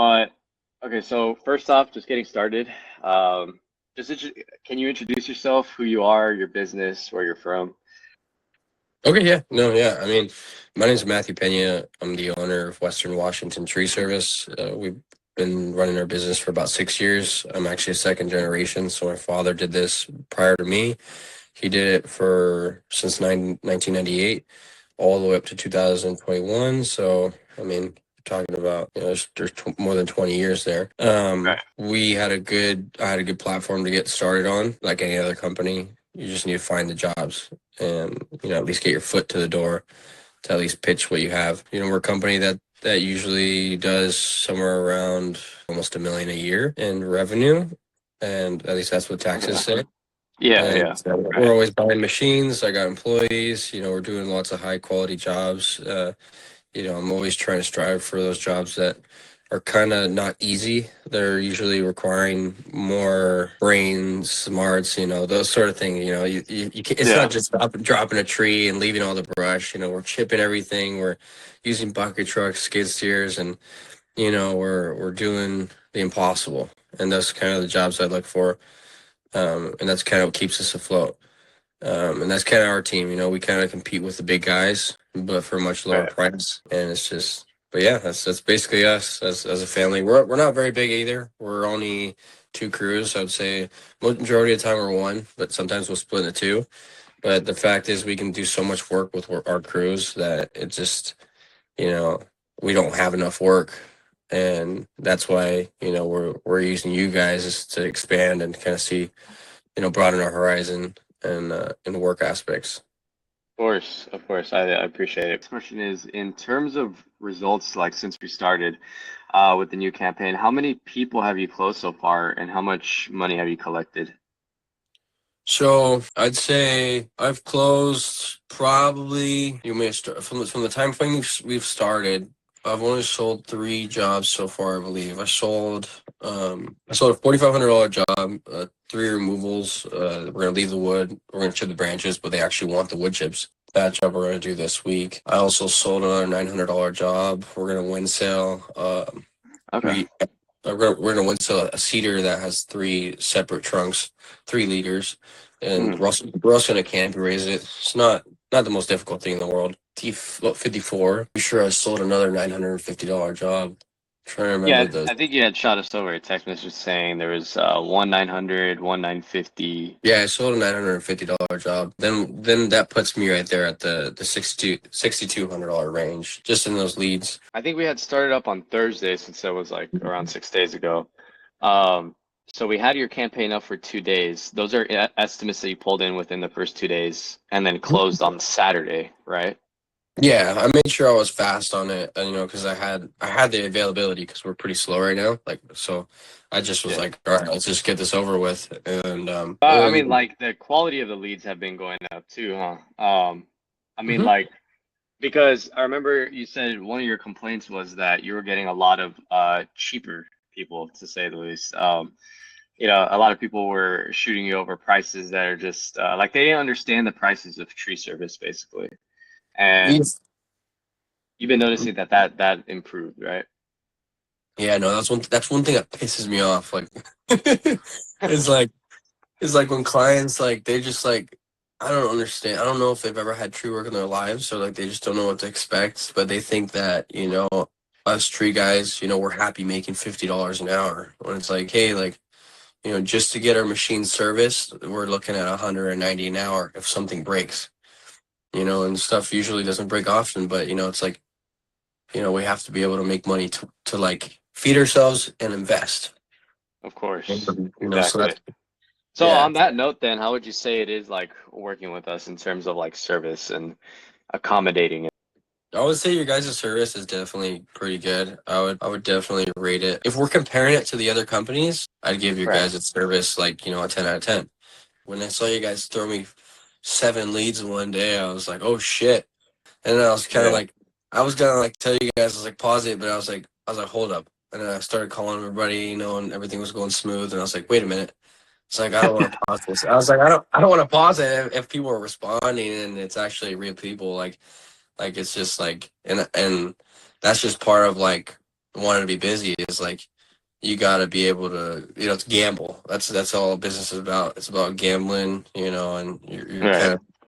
But okay, so first off, just getting started. Um, can you introduce yourself, who you are, your business, where you're from? Okay, yeah. No, yeah. I mean, my name is Matthew Pena. I'm the owner of Western Washington Tree Service. We've been running our business for about 6 years. I'm actually a second generation, so my father did this prior to me. He did it for since 1998 all the way up to 2021. So, I mean, talking about, there's more than 20 years there. Right. I had a good platform to get started on, like any other company. You just need to find the jobs and, at least get your foot to the door to at least pitch what you have. We're a company that usually does somewhere around almost $1 million a year in revenue. And at least that's what taxes Okay. say. Yeah, And yeah. so we're Right. always buying machines. I got employees. We're doing lots of high quality jobs. I'm always trying to strive for those jobs that are kind of not easy. They're usually requiring more brain smarts, those sort of things. It's not Yeah, just dropping a tree and leaving all the brush. We're chipping everything. We're using bucket trucks, skid steers, and we're doing the impossible. And that's kind of the jobs I look for. And that's kind of what keeps us afloat. And that's kind of our team. We kind of compete with the big guys, but for a much lower right. price. And it's just, but yeah, that's basically us as a family. We're not very big either. We're only two crews. I would say majority of the time we're one, but sometimes we'll split into two. But the fact is, we can do so much work with our crews that it just, you know, we don't have enough work. And that's why, we're using you guys to expand and kind of see, broaden our horizon and in the work aspects. Of course. I appreciate it. This question is, in terms of results, like since we started with the new campaign, how many people have you closed so far, and how much money have you collected? So I'd say I've closed probably you may start from the time frame we've started. I've only sold three jobs so far, I believe. I sold a $4,500 job, three removals. We're gonna leave the wood. We're gonna chip the branches, but they actually want the wood chips. That job we're gonna do this week. I also sold another $900 job. We're gonna win sale. Okay. Three. We're gonna win sale a cedar that has three separate trunks, 3 liters, and Hmm. we're also gonna canopy raise it. It's not the most difficult thing in the world. T54. I'm sure I sold another $950 job. Trying to remember Yeah, the I think you had shot us over a text message saying there was one 900, one 950. Yeah, I sold a $950 job. Then that puts me right there at the $6,200 range, just in those leads. I think we had started up on Thursday since that was like around 6 days ago. Um, so we had your campaign up for 2 days. Those are estimates that you pulled in within the first 2 days and then closed on Saturday, right? Yeah, I made sure I was fast on it, because I had the availability because we're pretty slow right now. Like, so I just was Yeah. like, all right, let's just get this over with. And I mean, like the quality of the leads have been going up too, huh? I mean, Mhm. like because I remember you said one of your complaints was that you were getting a lot of cheaper people, to say the least. A lot of people were shooting you over prices that are just like they didn't understand the prices of tree service, basically. And Yes. you've been noticing that improved, right? Yeah, no, that's one thing that pisses me off. Like, it's like it's like when clients like they just like I don't understand. I don't know if they've ever had tree work in their lives, so like they just don't know what to expect. But they think that us tree guys, we're happy making $50 an hour. When it's like, hey, like just to get our machine serviced, we're looking at 190 an hour if something breaks. And stuff usually doesn't break often, but it's like we have to be able to make money to like feed ourselves and invest. Of course, So exactly. that's So yeah. on that note, then, how would you say it is like working with us in terms of like service and accommodating it? I would say your guys' service is definitely pretty good. I would definitely rate it. If we're comparing it to the other companies, I'd give your Right. guys' service like, a 10 out of 10. When I saw you guys throw me 7 leads in one day, I was like, oh shit. And then I was kind of Yeah. like, I was gonna like tell you guys, I was like, pause it, but I was like, hold up. And then I started calling everybody, and everything was going smooth. And I was like, wait a minute. It's like, I don't want to pause this. I was like, I don't want to pause it if people are responding and it's actually real people. Like it's just like, and that's just part of like wanting to be busy is like you got to be able to, it's gamble. That's all business is about. It's about gambling, and you're kind Right. of